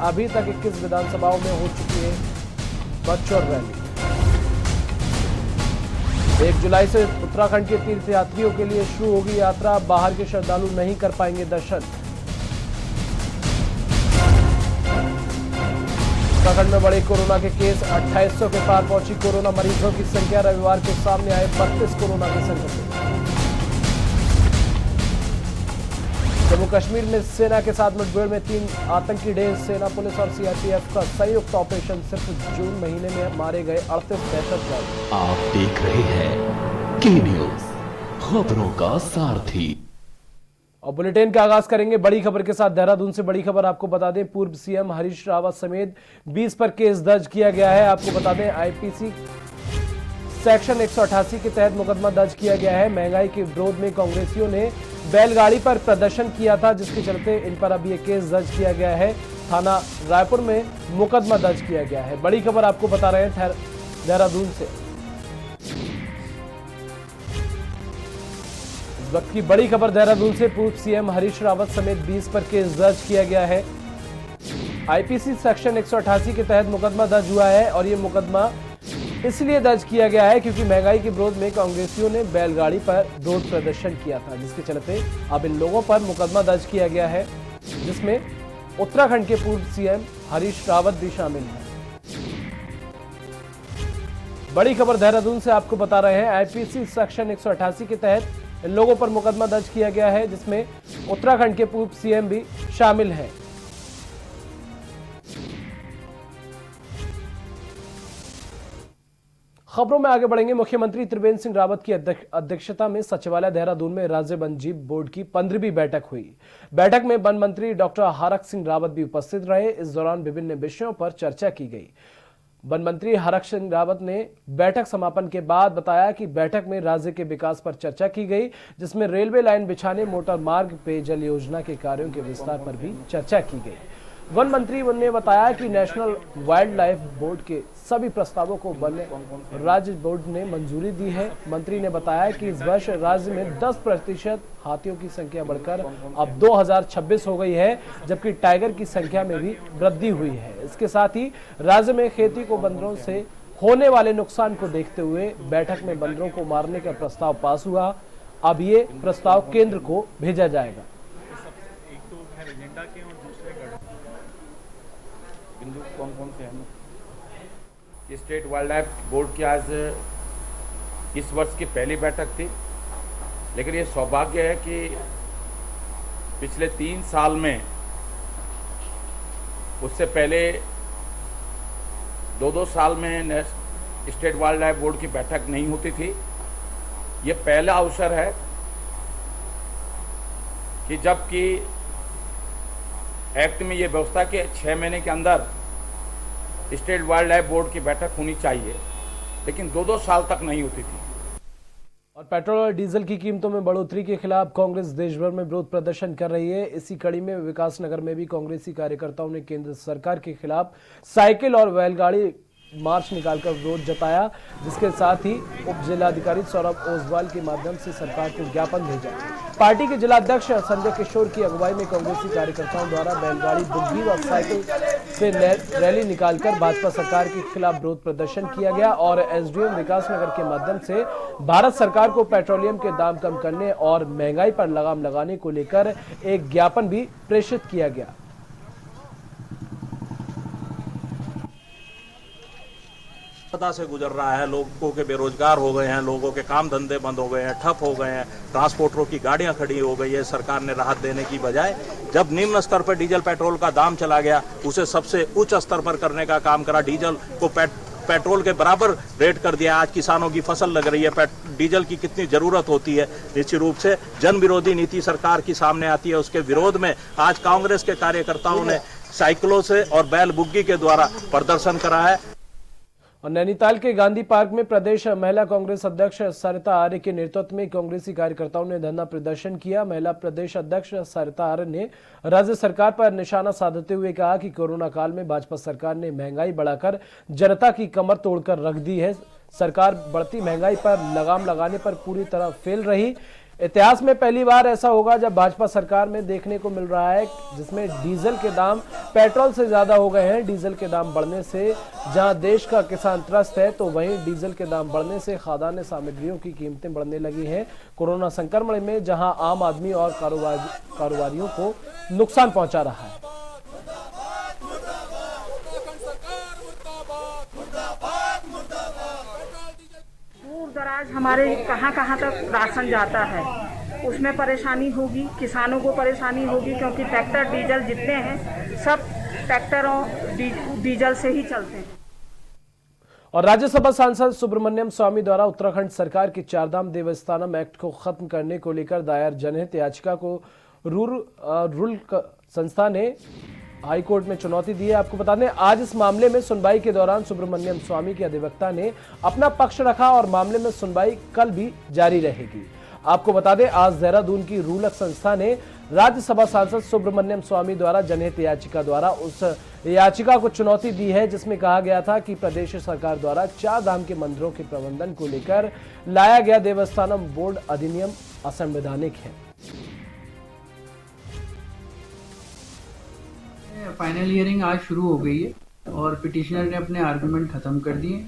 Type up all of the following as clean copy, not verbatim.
अभी तक 21 विधानसभाओं में हो चुकी है वर्चुअल रैली। 1 जुलाई से उत्तराखंड के तीर्थ यात्रियों के लिए शुरू होगी यात्रा, बाहर के श्रद्धालु नहीं कर पाएंगे दर्शन। उत्तराखंड में बढ़े कोरोना के केस, 2800 के पार पहुंची कोरोना मरीजों की संख्या। रविवार को सामने आए 32 कोरोना के संक्रमित। जम्मू कश्मीर में सेना के साथ मुठभेड़ में 3 आतंकी ढेर। सेना, पुलिस और सीआरपीएफ का संयुक्त ऑपरेशन। सिर्फ जून महीने में मारे गए 38 दहशतगर्द। आप देख रहे हैं के न्यूज, खबरों का सारथी। और बुलेटिन का आगाज करेंगे बड़ी खबर के साथ। देहरादून से बड़ी खबर आपको बता दें, पूर्व सीएम हरीश रावत समेत 20 पर केस दर्ज किया गया है। आपको बता दें, आईपीसी सेक्शन 188 के तहत मुकदमा दर्ज किया गया है। महंगाई के विरोध में कांग्रेसियों ने बैलगाड़ी पर प्रदर्शन किया था, जिसके चलते इन पर अब यह केस दर्ज किया गया है। थाना रायपुर में मुकदमा दर्ज किया गया है। बड़ी खबर आपको बता रहे हैं देहरादून से। इस वक्त की बड़ी खबर देहरादून से, पूर्व सीएम हरीश रावत समेत 20 पर केस दर्ज किया गया है। आईपीसी सेक्शन 188 के तहत मुकदमा दर्ज हुआ है और यह मुकदमा इसलिए दर्ज किया गया है क्योंकि महंगाई के विरोध में कांग्रेसियों ने बैलगाड़ी पर विरोध प्रदर्शन किया था, जिसके चलते अब इन लोगों पर मुकदमा दर्ज किया गया है, जिसमें उत्तराखंड के पूर्व सीएम हरीश रावत भी शामिल हैं। बड़ी खबर देहरादून से आपको बता रहे हैं, आईपीसी सेक्शन 188 के तहत इन लोगों पर मुकदमा दर्ज किया गया है, जिसमें उत्तराखंड के पूर्व सीएम भी शामिल हैं। खबरों में आगे बढ़ेंगे। मुख्यमंत्री त्रिवेंद्र सिंह रावत की अध्यक्षता में सचिवालय देहरादून में राज्य वन जीव बोर्ड की 15वीं बैठक हुई। बैठक में वन मंत्री डॉक्टर हरक सिंह रावत भी उपस्थित रहे। इस दौरान विभिन्न विषयों पर चर्चा की गई। वन मंत्री हरक सिंह रावत ने बैठक समापन के बाद बताया कि बैठक में राज्य के विकास पर चर्चा की गई, जिसमें रेलवे लाइन बिछाने, मोटर मार्ग, पेयजल योजना के कार्यों के विस्तार पर भी चर्चा की गई। वन मंत्री ने बताया कि नेशनल वाइल्ड लाइफ बोर्ड के सभी प्रस्तावों को वन राज्य बोर्ड ने मंजूरी दी है। मंत्री ने बताया कि इस वर्ष राज्य में 10% हाथियों की संख्या बढ़कर अब 2026 हो गई है, जबकि टाइगर की संख्या में भी वृद्धि हुई है। इसके साथ ही राज्य में खेती को बंदरों से होने वाले नुकसान को देखते हुए बैठक में बंदरों को मारने का प्रस्ताव पास हुआ। अब ये प्रस्ताव केंद्र को भेजा जाएगा। बिंदु कौन कौन से हैं? स्टेट वाइल्ड लाइफ बोर्ड की आज इस वर्ष की पहली बैठक थी, लेकिन ये सौभाग्य है कि पिछले 3 साल में, उससे पहले 2-2 साल में स्टेट वाइल्ड लाइफ बोर्ड की बैठक नहीं होती थी। ये पहला अवसर है कि जबकि एक्ट में ये व्यवस्था कि 6 महीने के अंदर स्टेट वाइल्ड लाइफ बोर्ड की बैठक होनी चाहिए, लेकिन 2-2 साल तक नहीं होती थी। और पेट्रोल और डीजल की कीमतों में बढ़ोतरी के खिलाफ कांग्रेस देश भर में विरोध प्रदर्शन कर रही है। इसी कड़ी में विकासनगर में भी कांग्रेसी कार्यकर्ताओं ने केंद्र सरकार के खिलाफ साइकिल और बैलगाड़ी मार्च निकालकर विरोध जताया, जिसके साथ ही उप जिलाधिकारी सौरभ ओसवाल के माध्यम से सरकार को ज्ञापन भेजा। पार्टी के जिलाध्यक्ष संजय किशोर की अगुवाई में कांग्रेसी कार्यकर्ताओं द्वारा बैलगाड़ी, बुग्गी व साइकिल से रैली निकालकर भाजपा सरकार के खिलाफ विरोध प्रदर्शन किया गया और एसडीएम विकासनगर के माध्यम से भारत सरकार को पेट्रोलियम के दाम कम करने और महंगाई पर लगाम लगाने को लेकर एक ज्ञापन भी प्रेषित किया गया। आपदा से गुजर रहा है, लोगों के बेरोजगार हो गए हैं, लोगों के काम धंधे बंद हो गए हैं, ठप हो गए हैं, ट्रांसपोर्टरों की गाड़ियां खड़ी हो गई है। सरकार ने राहत देने की बजाय जब निम्न स्तर पर डीजल पेट्रोल का दाम चला गया, उसे सबसे उच्च स्तर पर करने का काम करा। डीजल को पेट्रोल के बराबर रेट कर दिया। आज किसानों की फसल लग रही है, डीजल की कितनी जरूरत होती है। निश्चित रूप से जन विरोधी नीति सरकार की सामने आती है। उसके विरोध में आज कांग्रेस के कार्यकर्ताओं ने साइकिलों से और बैल बुग्गी के द्वारा प्रदर्शन करा है। और नैनीताल के गांधी पार्क में प्रदेश महिला कांग्रेस अध्यक्ष सरिता आर्य के नेतृत्व में कांग्रेसी कार्यकर्ताओं ने धरना प्रदर्शन किया। महिला प्रदेश अध्यक्ष सरिता आर्य ने राज्य सरकार पर निशाना साधते हुए कहा कि कोरोना काल में भाजपा सरकार ने महंगाई बढ़ाकर जनता की कमर तोड़कर रख दी है। सरकार बढ़ती महंगाई पर लगाम लगाने पर पूरी तरह फेल रही। इतिहास में पहली बार ऐसा होगा जब भाजपा सरकार में देखने को मिल रहा है जिसमें डीजल के दाम पेट्रोल से ज्यादा हो गए हैं। डीजल के दाम बढ़ने से जहां देश का किसान त्रस्त है, तो वहीं डीजल के दाम बढ़ने से खाद्यान्न सामग्रियों की कीमतें बढ़ने लगी हैं। कोरोना संक्रमण में जहां आम आदमी और कारोबारियों को नुकसान पहुंचा रहा है। दराज हमारे कहां तक राशन जाता है, उसमें परेशानी होगी, किसानों को परेशानी होगी, क्योंकि ट्रैक्टर डीजल जितने हैं सब ट्रैक्टरों डीजल से ही चलते हैं। और राज्यसभा सांसद सुब्रमण्यम स्वामी द्वारा उत्तराखंड सरकार की चारधाम देवस्थानम एक्ट को खत्म करने को लेकर दायर जनहित याचिका को रूल संस्था ने हाई कोर्ट में चुनौती दी है। आपको बता दें, आज इस मामले में सुनवाई के दौरान सुब्रमण्यम स्वामी के अधिवक्ता ने अपना पक्ष रखा और मामले में सुनवाई कल भी जारी रहेगी। आपको बता दें, आज देहरादून की रूलक संस्था ने राज्यसभा सांसद सुब्रमण्यम स्वामी द्वारा जनहित याचिका द्वारा उस याचिका को चुनौती दी है जिसमें कहा गया था कि प्रदेश सरकार द्वारा चार धाम के मंदिरों के प्रबंधन को लेकर लाया गया देवस्थानम बोर्ड अधिनियम असंवैधानिक है। फाइनल हियरिंग आज शुरू हो गई है और पिटिशनर ने अपने आर्गुमेंट खत्म कर दिए।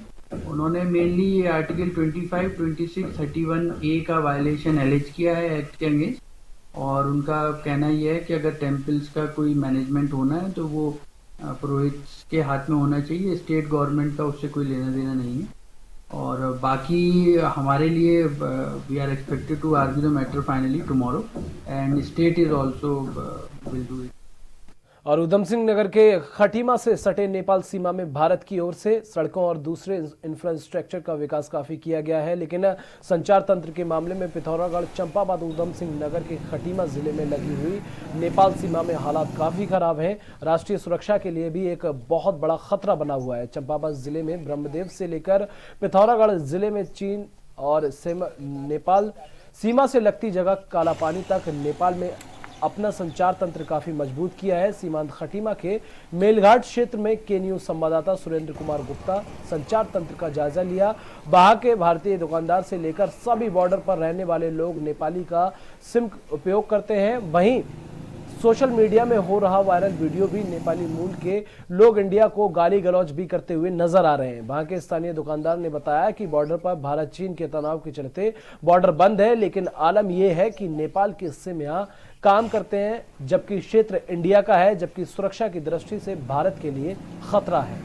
उन्होंने मेनली आर्टिकल 25, 26, 31A का वायलेशन एलिज किया है एक्ट के अगेंस्ट, और उनका कहना यह है कि अगर टेम्पल्स का कोई मैनेजमेंट होना है तो वो पुरोहित के हाथ में होना चाहिए, स्टेट गवर्नमेंट का उससे कोई लेना देना नहीं है। और बाकी हमारे लिए we are expected to argue the matter finally tomorrow and state is also will do it. और उधम सिंह नगर के खटीमा से सटे नेपाल सीमा में भारत की ओर से सड़कों और दूसरे इंफ्रास्ट्रक्चर का विकास काफी किया गया है, लेकिन संचार तंत्र के मामले में पिथौरागढ़, चंपावत, उधम सिंह नगर के खटीमा जिले में लगी हुई नेपाल सीमा में हालात काफी खराब हैं। राष्ट्रीय सुरक्षा के लिए भी एक बहुत बड़ा खतरा बना हुआ है। चंपावत जिले में ब्रह्मदेव से लेकर पिथौरागढ़ जिले में चीन और नेपाल सीमा से लगती जगह कालापानी तक नेपाल में अपना संचार तंत्र काफी मजबूत किया है। सीमांत खटीमा के मेलघाट क्षेत्र में के न्यूज संवाददाता सुरेंद्र कुमार गुप्ता संचार तंत्र का जायजा लिया। वहां के भारतीय दुकानदार से लेकर सभी बॉर्डर पर रहने वाले लोग नेपाली का सिम उपयोग करते हैं। वहीं सोशल मीडिया में हो रहा वायरल वीडियो भी नेपाली मूल के लोग इंडिया को गाली गलौज भी करते हुए नजर आ रहे हैं। वहां के स्थानीय दुकानदार ने बताया कि बॉर्डर पर भारत चीन के तनाव के चलते बॉर्डर बंद है, लेकिन आलम यह है कि नेपाल के सिम यहां काम करते हैं, जबकि क्षेत्र इंडिया का है, जबकि सुरक्षा की दृष्टि से भारत के लिए खतरा है।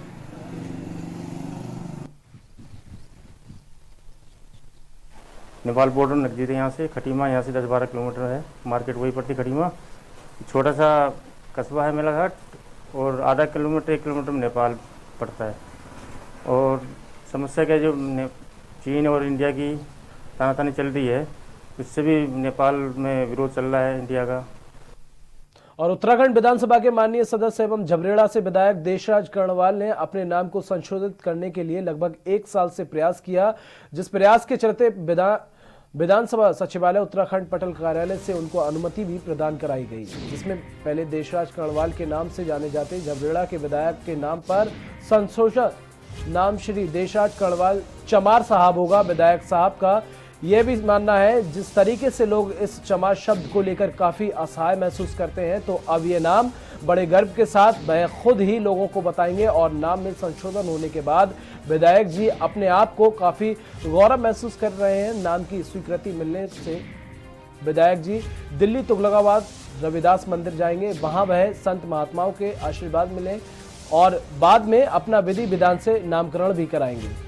नेपाल बॉर्डर नजदीक है यहाँ से, खटीमा यहाँ से 10-12 किलोमीटर है। मार्केट वही पड़ती खटीमा, छोटा सा कस्बा है मेलाघाट, और आधा किलोमीटर 1 किलोमीटर में नेपाल पड़ता है। और समस्या क्या, जो चीन और इंडिया की तानातानी चल रही है, इससे भी नेपाल में विरोध चल रहा है इंडिया का। और उत्तराखंड विधानसभा के माननीय सदस्य एवं झबरेड़ा से विधायक देशराज कर्णवाल ने अपने नाम को संशोधित करने के लिए लगभग 1 साल से प्रयास किया, जिस प्रयास के चलते विधानसभा सचिवालय उत्तराखंड पटल कार्यालय से उनको अनुमति भी प्रदान कराई गई, जिसमें पहले देशराज कर्णवाल के नाम से जाने जाते झबरेड़ा के विधायक के नाम पर संशोधित नाम श्री देशराज कर्णवाल चमार साहब होगा। विधायक साहब का यह भी मानना है, जिस तरीके से लोग इस चमार शब्द को लेकर काफी असहाय महसूस करते हैं, तो अब ये नाम बड़े गर्व के साथ वह खुद ही लोगों को बताएंगे। और नाम में संशोधन होने के बाद विधायक जी अपने आप को काफी गौरव महसूस कर रहे हैं। नाम की स्वीकृति मिलने से विधायक जी दिल्ली तुगलकाबाद रविदास मंदिर जाएंगे, वहां वह संत महात्माओं के आशीर्वाद मिले और बाद में अपना विधि विधान से नामकरण भी कराएंगे।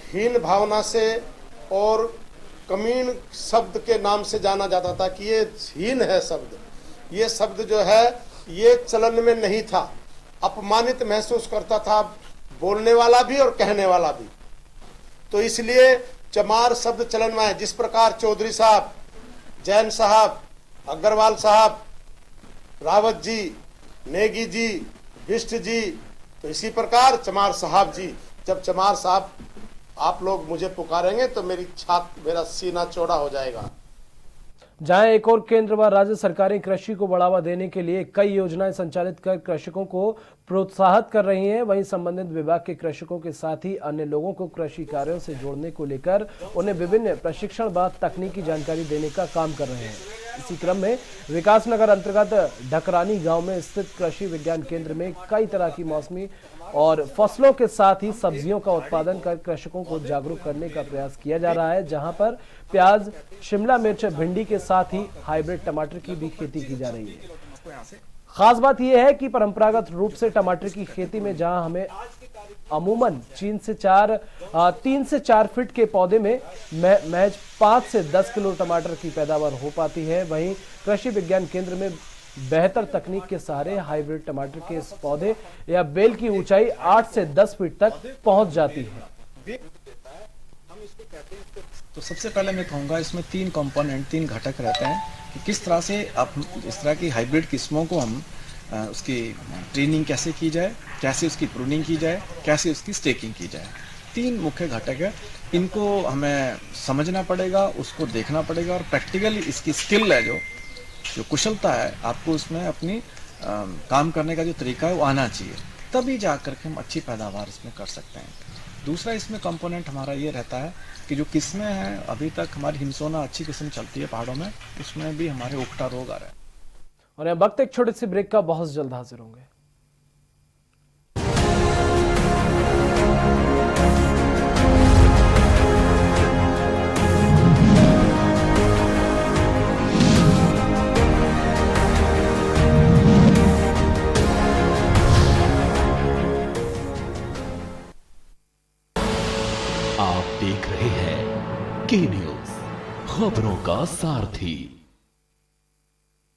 हीन भावना से और कमीन शब्द के नाम से जाना जाता था कि ये हीन है शब्द। ये शब्द जो है ये चलन में नहीं था, अपमानित महसूस करता था बोलने वाला भी और कहने वाला भी। तो इसलिए चमार शब्द चलन में है। जिस प्रकार चौधरी साहब, जैन साहब, अग्रवाल साहब, रावत जी, नेगी जी, बिष्ट जी, तो इसी प्रकार चमार साहब जी। जब चमार साहब आप लोग मुझे पुकारेंगे तो मेरा सीना चौड़ा हो जाएगा। जहां एक और केंद्र व राज्य सरकारें कृषि को बढ़ावा देने के लिए कई योजनाएं संचालित कर कृषकों को प्रोत्साहित कर रही हैं, वहीं संबंधित विभाग के कृषकों के साथ ही अन्य लोगों को कृषि कार्यों से जोड़ने को लेकर उन्हें विभिन्न प्रशिक्षण व तकनीकी जानकारी देने का काम कर रहे हैं। इसी क्रम में विकासनगर अंतर्गत ढकरानी गांव में स्थित कृषि विज्ञान केंद्र में कई तरह की मौसमी और फसलों के साथ ही सब्जियों का उत्पादन कर कृषकों को जागरूक करने का प्रयास किया जा रहा है, जहां पर प्याज, शिमला मिर्च, भिंडी के साथ ही हाइब्रिड टमाटर की भी खेती की जा रही है। खास बात यह है कि परंपरागत रूप से टमाटर की खेती में जहां हमें अमूमन 3 से 4 फीट के पौधे में महज 5 से 10 किलो टमाटर की पैदावार हो पाती है, वहीं कृषि विज्ञान केंद्र में बेहतर तकनीक के सहारे हाइब्रिड टमाटर के इस पौधे या बेल की ऊंचाई 8 से 10 फीट तक पहुंच जाती है। तो सबसे पहले मैं कहूँगा इसमें 3 कंपोनेंट, 3 घटक रहते हैं कि किस तरह से आप इस तरह की हाइब्रिड किस्मों को हम उसकी ट्रेनिंग कैसे की जाए, कैसे उसकी प्रूनिंग की जाए, कैसे उसकी स्टेकिंग की जाए। 3 मुख्य घटक है, इनको हमें समझना पड़ेगा, उसको देखना पड़ेगा और प्रैक्टिकली इसकी स्किल है जो कुशलता है आपको उसमें अपनी काम करने का जो तरीका है वो आना चाहिए, तभी जा कर के हम अच्छी पैदावार इसमें कर सकते हैं। दूसरा इसमें कंपोनेंट हमारा ये रहता है कि जो किस्में हैं अभी तक हमारी हिमसोना अच्छी किस्म चलती है पहाड़ों में, उसमें भी हमारे उकटा रोग आ रहा है। और यहाँ वक्त एक छोटे से ब्रेक का, बहुत जल्द हाजिर होंगे। आप देख रहे हैं के न्यूज, खबरों का सारथी।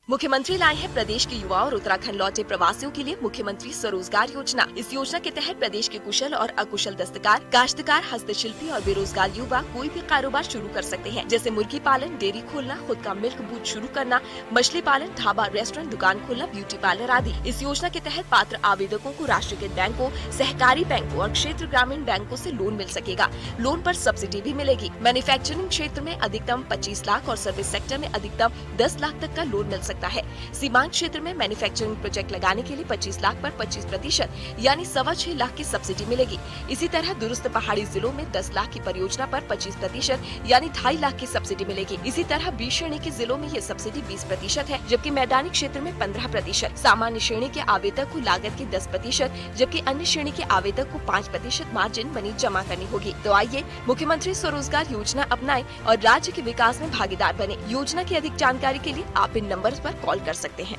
मुख्यमंत्री लाए हैं प्रदेश के युवा और उत्तराखंड लौटे प्रवासियों के लिए मुख्यमंत्री स्वरोजगार योजना। इस योजना के तहत प्रदेश के कुशल और अकुशल दस्तकार, काश्तकार, हस्तशिल्पी और बेरोजगार युवा कोई भी कारोबार शुरू कर सकते हैं, जैसे मुर्गी पालन, डेयरी खोलना, खुद का मिल्क बूथ शुरू करना, मछली पालन, ढाबा, रेस्टोरेंट, दुकान खोलना, ब्यूटी पार्लर आदि। इस योजना के तहत पात्र आवेदकों को राष्ट्रीयकृत बैंकों, सहकारी बैंकों और क्षेत्र ग्रामीण बैंकों से लोन मिल सकेगा। लोन पर सब्सिडी भी मिलेगी। मैन्युफैक्चरिंग क्षेत्र में अधिकतम 25 लाख और सर्विस सेक्टर में अधिकतम 10 लाख तक का लोन मिल सकता है। सीमांत क्षेत्र में मैन्युफैक्चरिंग प्रोजेक्ट लगाने के लिए 25 लाख पर 25% यानी 6.25 लाख की सब्सिडी मिलेगी। इसी तरह दुरुस्त पहाड़ी जिलों में 10 लाख की परियोजना पर 25% यानी 2.5 लाख की सब्सिडी मिलेगी। इसी तरह बी श्रेणी के जिलों में ये सब्सिडी 20% है, जबकि मैदानी क्षेत्र में 15%। सामान्य श्रेणी के आवेदक को लागत की 10%, जबकि अन्य श्रेणी के आवेदक को 5% मार्जिन मनी जमा करनी होगी। तो आइए मुख्यमंत्री स्वरोजगार योजना अपनाएं और राज्य के विकास में भागीदार बने। योजना की अधिक जानकारी के लिए आप इन नंबर पर कॉल कर सकते हैं।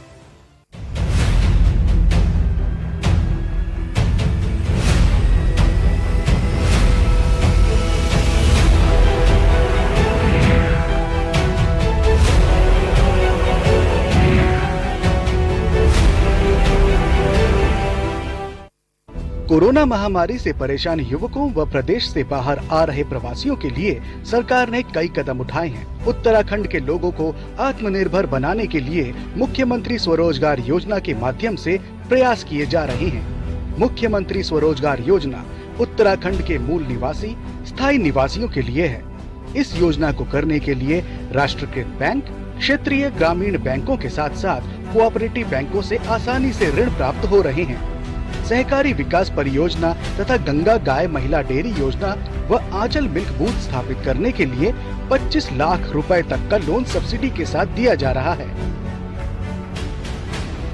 कोरोना महामारी से परेशान युवकों व प्रदेश से बाहर आ रहे प्रवासियों के लिए सरकार ने कई कदम उठाए हैं। उत्तराखंड के लोगों को आत्मनिर्भर बनाने के लिए मुख्यमंत्री स्वरोजगार योजना के माध्यम से प्रयास किए जा रहे हैं। मुख्यमंत्री स्वरोजगार योजना उत्तराखंड के मूल निवासी, स्थायी निवासियों के लिए है। इस योजना को करने के लिए राष्ट्रीयकृत बैंक, क्षेत्रीय ग्रामीण बैंकों के साथ साथ कोऑपरेटिव बैंकों से आसानी से ऋण प्राप्त हो रहे हैं। सहकारी विकास परियोजना तथा गंगा गाय महिला डेयरी योजना व आंचल मिल्क बूथ स्थापित करने के लिए 25 लाख रुपए तक का लोन सब्सिडी के साथ दिया जा रहा है।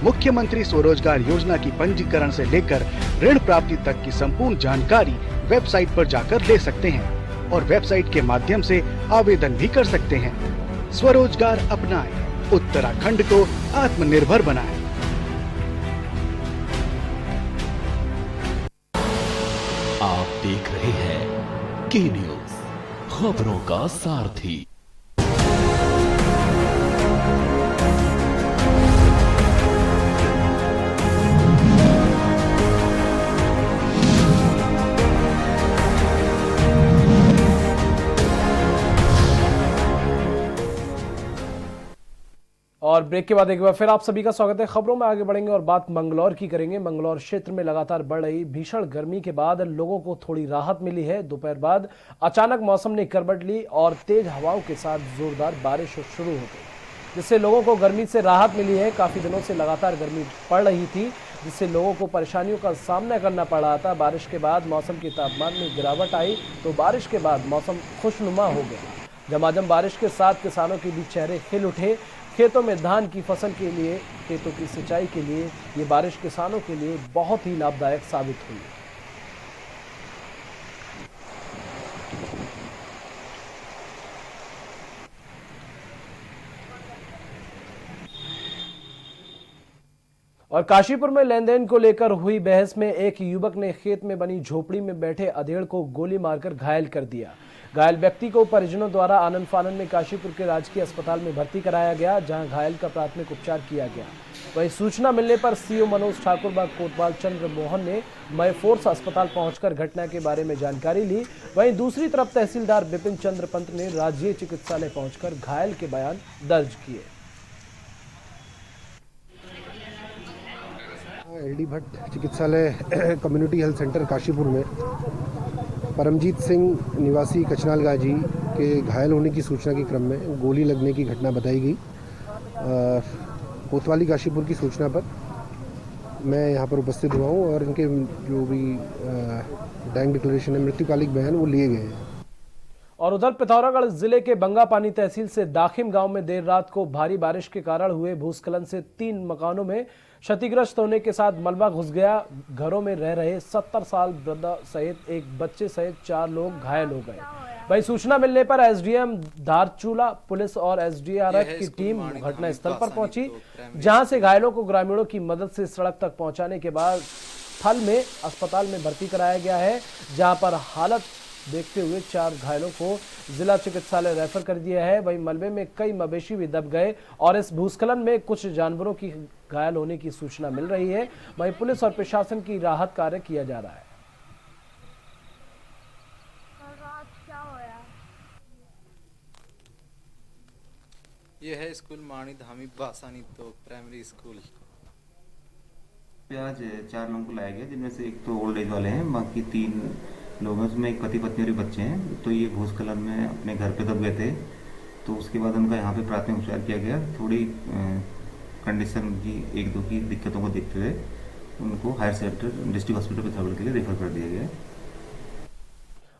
मुख्यमंत्री स्वरोजगार योजना की पंजीकरण से लेकर ऋण प्राप्ति तक की संपूर्ण जानकारी वेबसाइट पर जाकर ले सकते हैं और वेबसाइट के माध्यम से आवेदन भी कर सकते हैं। स्वरोजगार अपनाएं, उत्तराखंड को आत्मनिर्भर बनाएं। आप देख रहे हैं के न्यूज, खबरों का सारथी। और ब्रेक के बाद एक बार फिर आप सभी का स्वागत है। खबरों में आगे बढ़ेंगे और बात मंगलौर की करेंगे। मंगलौर क्षेत्र में लगातार बढ़ रही भीषण गर्मी के बाद लोगों को थोड़ी राहत मिली है। दोपहर बाद अचानक मौसम ने करवट ली और तेज हवाओं के साथ जोरदार बारिश शुरू हो गई। जिससे लोगों को गर्मी से राहत मिली है। काफ़ी दिनों से लगातार गर्मी पड़ रही थी, जिससे लोगों को परेशानियों का सामना करना पड़ रहा था। बारिश के बाद मौसम के तापमान में गिरावट आई तो बारिश के बाद मौसम खुशनुमा हो गया। झमाझम बारिश के साथ किसानों के बीच चेहरे खिल उठे। खेतों में धान की फसल के लिए, खेतों की सिंचाई के लिए ये बारिश किसानों के लिए बहुत ही लाभदायक साबित हुई। और काशीपुर में लेन देन को लेकर हुई बहस में एक युवक ने खेत में बनी झोपड़ी में बैठे अधेड़ को गोली मारकर घायल कर दिया। घायल व्यक्ति को परिजनों द्वारा आनन फानन में काशीपुर के राजकीय अस्पताल में भर्ती कराया गया, जहां घायल का प्राथमिक उपचार किया गया। वहीं सूचना मिलने पर सीओ मनोज ठाकुर व कोतवाल चंद्र मोहन ने मय फोर्स अस्पताल पहुंचकर घटना के बारे में जानकारी ली। वहीं दूसरी तरफ तहसीलदार विपिन चंद्र पंत ने राज्य चिकित्सालय पहुंचकर घायल के बयान दर्ज किए। एलडी भट्ट चिकित्सालय कम्युनिटी हेल्थ सेंटर काशीपुर में परमजीत सिंह निवासी कचनाल गाजी के घायल होने की सूचना के क्रम में गोली लगने की घटना बताई गई। कोतवाली काशीपुर की सूचना पर मैं यहाँ पर उपस्थित हुआ हूँ और इनके जो भी डैंग डिक्लेरेशन है, मृत्युकालिक बयान, वो लिए गए हैं। और उधर पिथौरागढ़ जिले के बंगापानी तहसील से दाखिम गांव में देर रात को भारी बारिश के कारण हुए भूस्खलन से 3 मकानों में क्षतिग्रस्त होने के साथ मलबा घुस गया। घरों में रह रहे 70 साल वृद्धा सहित एक बच्चे सहित 4 लोग घायल हो गए। वहीं सूचना मिलने पर एसडीएम धारचूला पुलिस और एसडीआरएफ की टीम घटनास्थल पर पहुंची, जहां से घायलों को ग्रामीणों की मदद से सड़क तक पहुंचाने के बाद स्थल में अस्पताल में भर्ती कराया गया है, जहां पर हालत देखते हुए 4 घायलों को जिला चिकित्सालय रेफर कर दिया है। वहीं मलबे में कई मवेशी भी दब गए और इस भूस्खलन में कुछ जानवरों की घायल होने की सूचना मिल रही है। वहीं पुलिस और प्रशासन की राहत कार्य किया जा रहा है। ये है स्कूल माणी धामी बासानी तो प्राइमरी स्कूल। आज 4 लोगों को लाया गया, जिनमें से एक तो ओल्ड एज वाले हैं, बाकी 3 लोग हैं, उसमें एक पति पत्नी और बच्चे हैं। तो ये भूस्खलन में अपने घर पे दब गए थे, तो उसके बाद उनका यहाँ पे प्राथमिक उपचार किया गया। थोड़ी कंडीशन की 1-2 की दिक्कतों को देखते हुए उनको higher centre district hospital Pithoragarh के लिए रेफर कर दिया गया।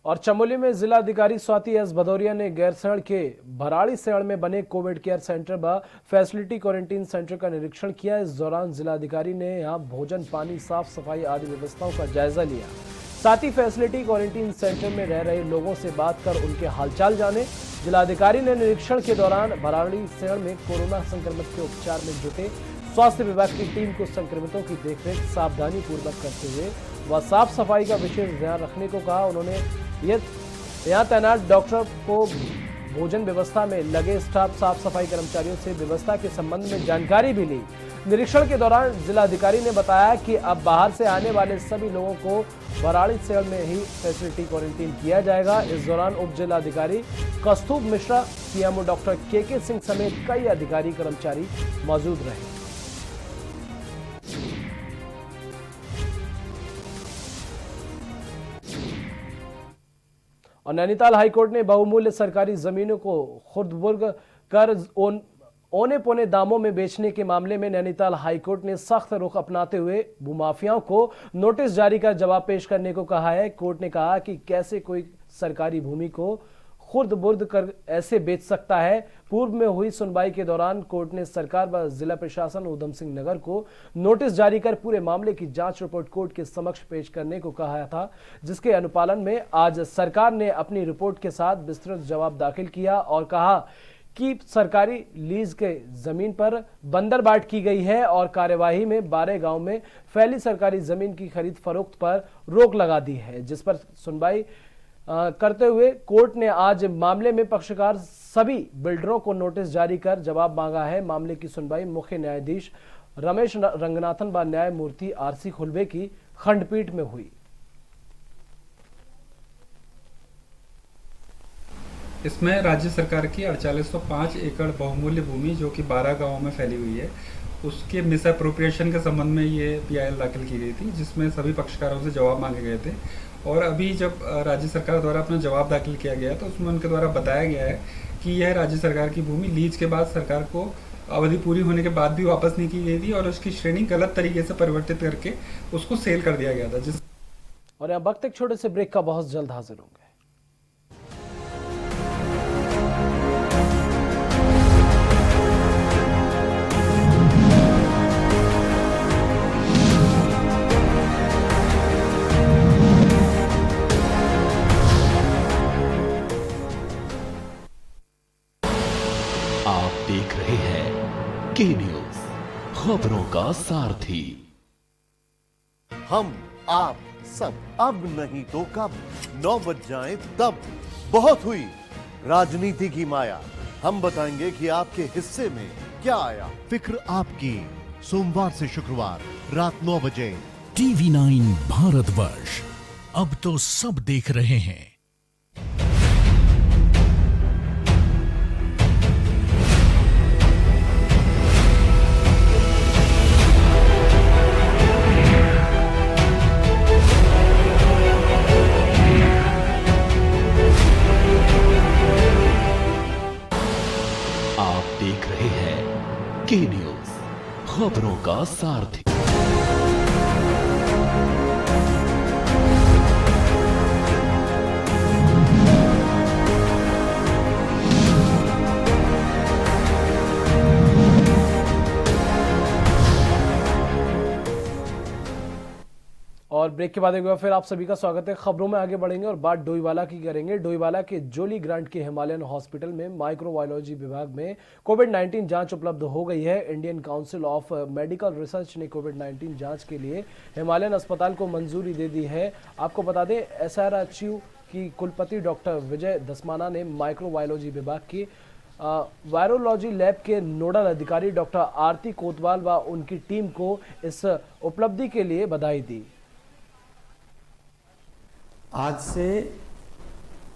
और चमोली में जिलाधिकारी स्वाति एस भदौरिया ने गैरसैंण के भराड़ी सैंण में बने कोविड केयर सेंटर व फैसिलिटी क्वारंटीन सेंटर का निरीक्षण किया। इस दौरान जिलाधिकारी ने यहां भोजन, पानी, साफ सफाई आदि व्यवस्थाओं का जायजा लिया। साथ ही फैसिलिटी क्वारंटीन सेंटर में रह रहे लोगों से बात कर उनके हालचाल जाने। जिलाधिकारी ने निरीक्षण के दौरान भराड़ी सैंण में कोरोना संक्रमित के उपचार में जुटे स्वास्थ्य विभाग की टीम को संक्रमितों की देखरेख सावधानी पूर्वक करते हुए व साफ सफाई का विशेष ध्यान रखने को कहा। उन्होंने यहाँ तैनात डॉक्टर को भोजन व्यवस्था में लगे स्टाफ, साफ सफाई कर्मचारियों से व्यवस्था के संबंध में जानकारी भी ली। निरीक्षण के दौरान जिलाधिकारी ने बताया कि अब बाहर से आने वाले सभी लोगों को भराड़ी सैंण में ही फैसिलिटी क्वारंटीन किया जाएगा। इस दौरान उप जिलाधिकारी कस्तूभ मिश्रा, सीएमओ डॉक्टर के सिंह समेत कई अधिकारी कर्मचारी मौजूद रहे। और नैनीताल हाईकोर्ट ने बहुमूल्य सरकारी जमीनों को खुर्द-बुर्द कर औने पौने दामों में बेचने के मामले में नैनीताल हाईकोर्ट ने सख्त रुख अपनाते हुए भूमाफियाओं को नोटिस जारी कर जवाब पेश करने को कहा है। कोर्ट ने कहा कि कैसे कोई सरकारी भूमि को खुर्द-बुर्द कर ऐसे बेच सकता है। पूर्व में हुई सुनवाई के दौरान कोर्ट ने सरकार व जिला प्रशासन उधम सिंह नगर को नोटिस जारी कर पूरे मामले की जांच रिपोर्ट कोर्ट के समक्ष पेश करने को कहा था, जिसके अनुपालन में आज सरकार ने अपनी रिपोर्ट के साथ विस्तृत जवाब दाखिल किया और कहा कि सरकारी लीज के जमीन पर बंदरबाट की गई है और कार्यवाही में 12 गांव में फैली सरकारी जमीन की खरीद फरोख्त पर रोक लगा दी है, जिस पर सुनवाई करते हुए कोर्ट ने आज मामले में पक्षकार सभी बिल्डरों को नोटिस जारी कर जवाब मांगा है। मामले की सुनवाई मुख्य न्यायाधीश रमेश रंगनाथन व न्यायमूर्ति आरसी खुलबे की खंडपीठ में हुई। इसमें राज्य सरकार की 4805 एकड़ बहुमूल्य भूमि जो कि 12 गांवों में फैली हुई है, उसके मिस अप्रोप्रिएशन के संबंध में ये पीआईएल दाखिल की गई थी, जिसमें सभी पक्षकारों से जवाब मांगे गए थे। और अभी जब राज्य सरकार द्वारा अपना जवाब दाखिल किया गया तो उसमें उनके द्वारा बताया गया है कि यह राज्य सरकार की भूमि लीज के बाद सरकार को अवधि पूरी होने के बाद भी वापस नहीं की गई थी और उसकी श्रेणी गलत तरीके से परिवर्तित करके उसको सेल कर दिया गया था। और यहाँ वक्त एक छोटे से ब्रेक का, बहुत जल्द हाजिर होंगे। आप देख रहे हैं के न्यूज, खबरों का सारथी। हम आप सब अब नहीं तो कब, 9 बज जाए तब। बहुत हुई राजनीति की माया, हम बताएंगे कि आपके हिस्से में क्या आया। फिक्र आपकी, सोमवार से शुक्रवार रात 9 बजे। टीवी 9 भारतवर्ष, अब तो सब देख रहे हैं। आप देख रहे हैं के न्यूज, खबरों का सारथी। और ब्रेक के बाद एक बार फिर आप सभी का स्वागत है। खबरों में आगे बढ़ेंगे और बात डोईवाला की करेंगे। डोईवाला के जोली ग्रांट के हिमालयन हॉस्पिटल में माइक्रोबायोलॉजी विभाग में कोविड-19 जांच उपलब्ध हो गई है। Indian council of medical research ने कोविड-19 जांच के लिए हिमालयन अस्पताल को मंजूरी दे दी है। आपको बता दें, SRHU की कुलपति डॉक्टर विजय दसमाना ने माइक्रोबायोलॉजी विभाग की वायरोलॉजी लैब के नोडल अधिकारी डॉक्टर आरती कोतवाल व उनकी टीम को इस उपलब्धि के लिए बधाई दी। आज से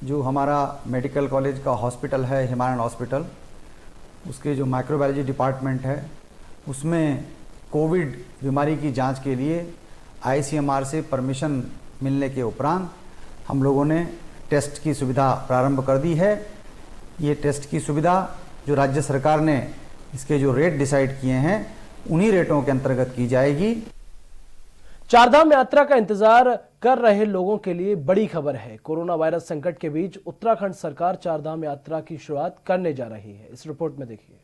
जो हमारा मेडिकल कॉलेज का हॉस्पिटल है, हिमालयन हॉस्पिटल, उसके जो माइक्रोबायोलॉजी डिपार्टमेंट है, उसमें कोविड बीमारी की जांच के लिए ICMR से परमिशन मिलने के उपरांत हम लोगों ने टेस्ट की सुविधा प्रारंभ कर दी है। ये टेस्ट की सुविधा जो राज्य सरकार ने इसके जो रेट डिसाइड किए हैं, उन्हीं रेटों के अंतर्गत की जाएगी। चारधाम यात्रा का इंतजार कर रहे लोगों के लिए बड़ी खबर है। कोरोना वायरस संकट के बीच उत्तराखंड सरकार चारधाम यात्रा की शुरुआत करने जा रही है। इस रिपोर्ट में देखिए।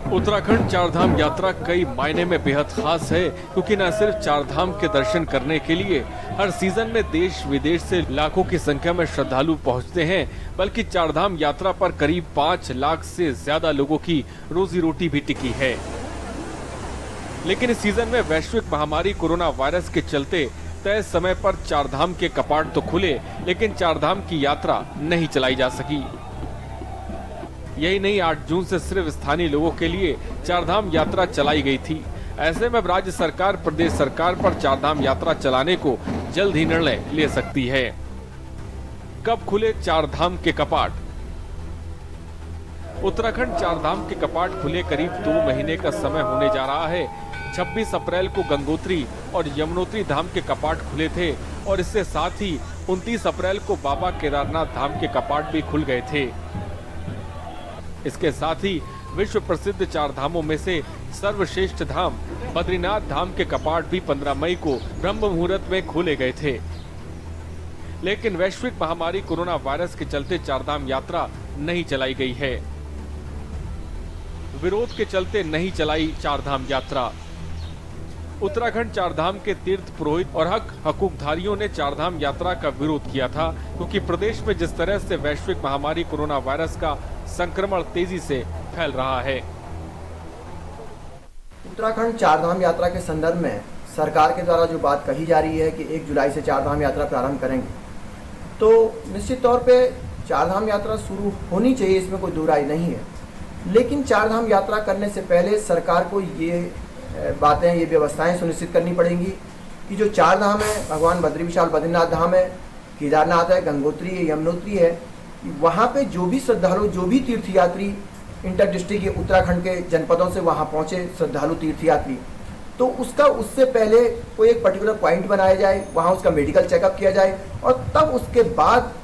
उत्तराखंड चारधाम यात्रा कई मायने में बेहद खास है, क्योंकि न सिर्फ चारधाम के दर्शन करने के लिए हर सीजन में देश विदेश से लाखों की संख्या में श्रद्धालु पहुंचते हैं, बल्कि चारधाम यात्रा पर करीब 5 लाख से ज्यादा लोगों की रोजी रोटी भी टिकी है। लेकिन इस सीजन में वैश्विक महामारी कोरोना वायरस के चलते तय समय पर चारधाम के कपाट तो खुले, लेकिन चारधाम की यात्रा नहीं चलाई जा सकी। यही नहीं, 8 जून से सिर्फ स्थानीय लोगों के लिए चारधाम यात्रा चलाई गई थी। ऐसे में राज्य सरकार प्रदेश सरकार पर चारधाम यात्रा चलाने को जल्द ही निर्णय ले सकती है। कब खुले चारधाम के कपाट? उत्तराखंड चारधाम के कपाट खुले करीब 2 महीने का समय होने जा रहा है। 26 अप्रैल को गंगोत्री और यमुनोत्री धाम के कपाट खुले थे और इसके साथ ही 29 अप्रैल को बाबा केदारनाथ धाम के कपाट भी खुल गए थे। इसके साथ ही विश्व प्रसिद्ध 4 धामों में से सर्वश्रेष्ठ धाम बद्रीनाथ धाम के कपाट भी 15 मई को ब्रह्म मुहूर्त में खोले गए थे। लेकिन वैश्विक महामारी कोरोना वायरस के चलते चारधाम यात्रा नहीं चलाई गई है। विरोध के चलते नहीं चलाई चारधाम यात्रा। उत्तराखंड चारधाम के तीर्थ पुरोहित और हकूकधारियों ने चारधाम यात्रा का विरोध किया था, क्योंकि प्रदेश में जिस तरह से वैश्विक महामारी कोरोना वायरस का संक्रमण तेजी से फैल रहा है। उत्तराखंड चारधाम यात्रा के संदर्भ में सरकार के द्वारा जो बात कही जा रही है कि 1 जुलाई से चारधाम यात्रा प्रारंभ करेंगे, तो निश्चित तौर पे चारधाम यात्रा शुरू होनी चाहिए, इसमें कोई दुराई नहीं है। लेकिन चारधाम यात्रा करने से पहले सरकार को ये बातें, ये व्यवस्थाएं सुनिश्चित करनी पड़ेंगी कि जो 4 धाम है, भगवान बद्री विशाल बद्रीनाथ धाम है, केदारनाथ है, गंगोत्री है, यमुनोत्री है, वहाँ पे जो भी श्रद्धालु, जो भी तीर्थयात्री इंटर डिस्ट्रिक्ट के उत्तराखंड के जनपदों से वहाँ पहुँचे श्रद्धालु तीर्थयात्री, तो उसका उससे पहले कोई एक पर्टिकुलर पॉइंट बनाया जाए, वहाँ उसका मेडिकल चेकअप किया जाए और तब उसके बाद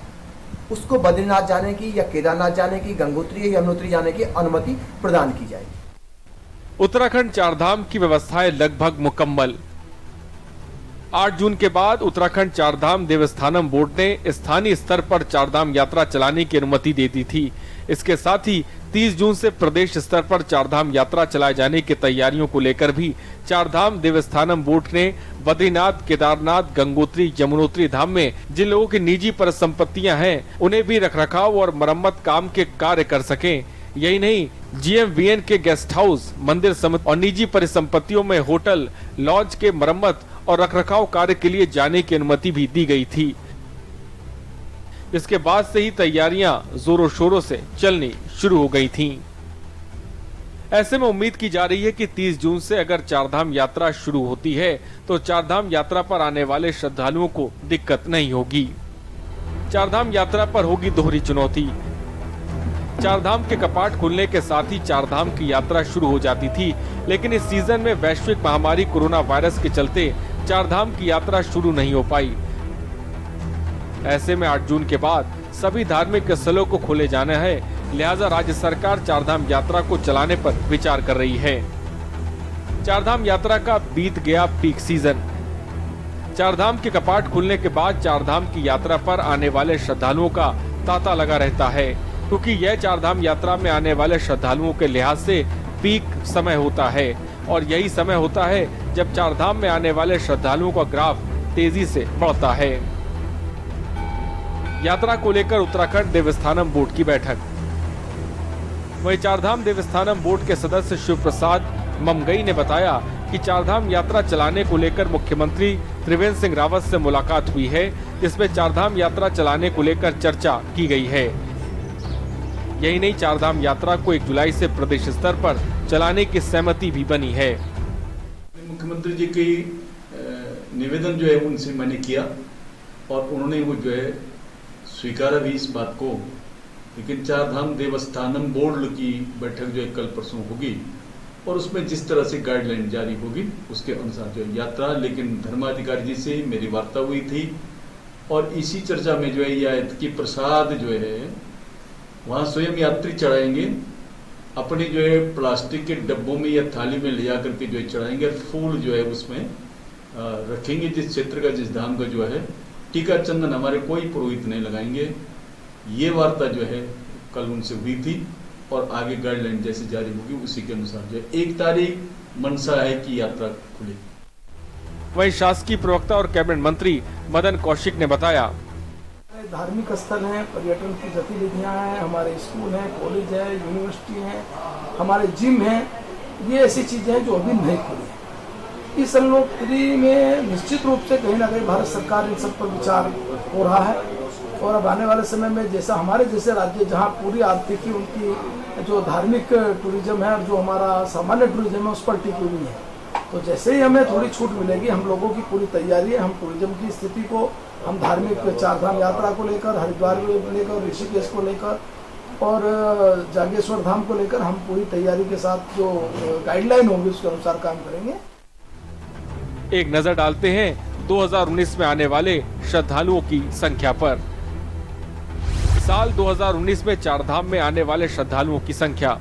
उसको बद्रीनाथ जाने की या केदारनाथ जाने की, गंगोत्री या यमुनोत्री जाने की अनुमति प्रदान की जाएगी। उत्तराखंड चारधाम की व्यवस्थाएं लगभग मुकम्मल। 8 जून के बाद उत्तराखंड चारधाम देवस्थानम बोर्ड ने स्थानीय स्तर पर चारधाम यात्रा चलाने की अनुमति दे दी थी। इसके साथ ही 30 जून से प्रदेश स्तर पर चारधाम यात्रा चलाए जाने की तैयारियों को लेकर भी चारधाम देवस्थानम बोर्ड ने बद्रीनाथ, केदारनाथ, गंगोत्री, यमुनोत्री धाम में जिन लोगों की निजी परिसंपत्तियां हैं, उन्हें भी रखरखाव और मरम्मत काम के कार्य कर सकें। यही नहीं, GMVN के गेस्ट हाउस, मंदिर समिति और निजी परिसंपत्तियों में होटल, लॉज के मरम्मत और रखरखाव कार्य के लिए जाने की अनुमति भी दी गई थी। इसके बाद से ही तैयारियां जोरों शोरों से चलनी शुरू हो गई थीं। ऐसे में उम्मीद की जा रही है कि 30 जून से अगर चारधाम यात्रा शुरू होती है तो चारधाम यात्रा पर आने वाले श्रद्धालुओं को दिक्कत नहीं होगी। चारधाम यात्रा पर होगी दोहरी चुनौती। चारधाम के कपाट खुलने के साथ ही चारधाम की यात्रा शुरू हो जाती थी, लेकिन इस सीजन में वैश्विक महामारी कोरोना वायरस के चलते चारधाम की यात्रा शुरू नहीं हो पाई। ऐसे में 8 जून के बाद सभी धार्मिक स्थलों को खोले जाना है, लिहाजा राज्य सरकार चारधाम यात्रा को चलाने पर विचार कर रही है। चारधाम यात्रा का बीत गया पीक सीजन। चारधाम के कपाट खुलने के बाद चारधाम की यात्रा पर आने वाले श्रद्धालुओं का तांता लगा रहता है, क्योंकि यह चारधाम यात्रा में आने वाले श्रद्धालुओं के लिहाज से पीक समय होता है और यही समय होता है जब चारधाम में आने वाले श्रद्धालुओं का ग्राफ तेजी से बढ़ता है। यात्रा को लेकर उत्तराखंड देवस्थानम बोर्ड की बैठक। वहीं चारधाम देवस्थानम बोर्ड के सदस्य शिव प्रसाद ममगई ने बताया कि चारधाम यात्रा चलाने को लेकर मुख्यमंत्री त्रिवेंद्र सिंह रावत से मुलाकात हुई है, जिसमें चारधाम यात्रा चलाने को लेकर चर्चा की गई है। यही नहीं, चारधाम यात्रा को 1 जुलाई से प्रदेश स्तर पर चलाने की सहमति भी बनी है। मुख्यमंत्री जी की निवेदन जो है उनसे मैंने किया और उन्होंने वो जो है स्वीकारा भी इस बात को, लेकिन चारधाम देवस्थानम बोर्ड की बैठक जो है कल परसों होगी और उसमें जिस तरह से गाइडलाइन जारी होगी उसके अनुसार जो है यात्रा, लेकिन धर्माधिकारी जी से मेरी वार्ता हुई थी और इसी चर्चा में जो है यह कि प्रसाद जो है वहाँ स्वयं यात्री चढ़ाएंगे, अपने जो है प्लास्टिक के डब्बों में या थाली में ले जाकर के जो है चढ़ाएंगे, फूल जो है उसमें रखेंगे जिस क्षेत्र का, जिस धाम का जो है। टीका चंदन हमारे कोई पुरोहित नहीं लगाएंगे। ये वार्ता जो है कल उनसे हुई थी और आगे गाइडलाइन जैसे जारी होगी उसी के अनुसार जो है 1 तारीख मनसा है कि यात्रा खुलेगी। वहीं शासकीय प्रवक्ता और कैबिनेट मंत्री मदन कौशिक ने बताया, धार्मिक स्थल हैं, पर्यटन की गतिविधियां हैं, हमारे स्कूल हैं, कॉलेज है, यूनिवर्सिटी हैं, हमारे जिम हैं, ये ऐसी चीजें हैं जो अभी नहीं खुली हैं। इस अनलोकरी में निश्चित रूप से कहीं ना कहीं भारत सरकार इन सब पर विचार हो रहा है और अब आने वाले समय में जैसा हमारे जैसे राज्य जहां पूरी आर्थिकी उनकी जो धार्मिक टूरिज्म है और जो हमारा सामान्य टूरिज्म है उस पर टिकी हुई है, तो जैसे ही हमें थोड़ी छूट मिलेगी, हम लोगों की पूरी तैयारी है, हम टूरिज्म की स्थिति को, हम धार्मिक चारधाम यात्रा को लेकर, हरिद्वार को लेकर, ऋषिकेश को लेकर और जागेश्वर धाम को लेकर हम पूरी तैयारी के साथ जो गाइडलाइन होंगी उसके अनुसार काम करेंगे। एक नजर डालते हैं 2019 में आने वाले श्रद्धालुओं की संख्या पर। साल 2019 में चारधाम में आने वाले श्रद्धालुओं की संख्या: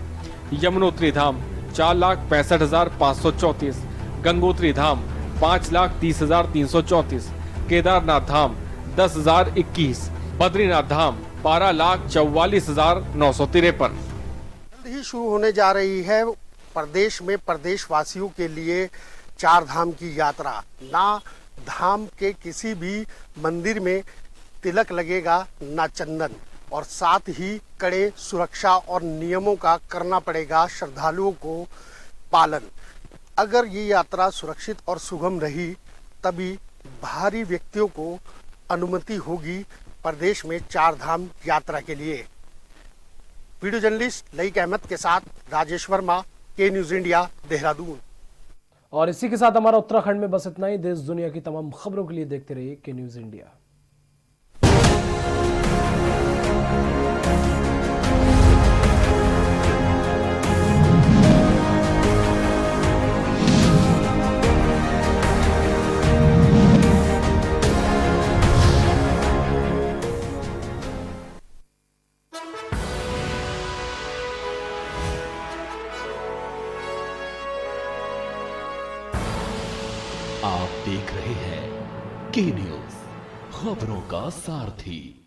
यमुनोत्री धाम 4,65,534, गंगोत्री धाम 5,30,334, केदारनाथ धाम 10,021, बद्रीनाथ धाम 12,44,953। जल्द ही शुरू होने जा रही है प्रदेश में प्रदेशवासियों के लिए चारधाम की यात्रा। ना धाम के किसी भी मंदिर में तिलक लगेगा, ना चंदन, और साथ ही कड़े सुरक्षा और नियमों का करना पड़ेगा श्रद्धालुओं को पालन। अगर ये यात्रा सुरक्षित और सुगम रही तभी बाहरी व्यक्तियों को अनुमति होगी प्रदेश में चारधाम यात्रा के लिए। वीडियो जर्नलिस्ट लईक अहमद के साथ राजेश वर्मा, के न्यूज इंडिया, देहरादून। और इसी के साथ हमारा उत्तराखंड में बस इतना ही। देश दुनिया की तमाम खबरों के लिए देखते रहिए के न्यूज इंडिया। आप देख रहे हैं के न्यूज, खबरों का सारथी।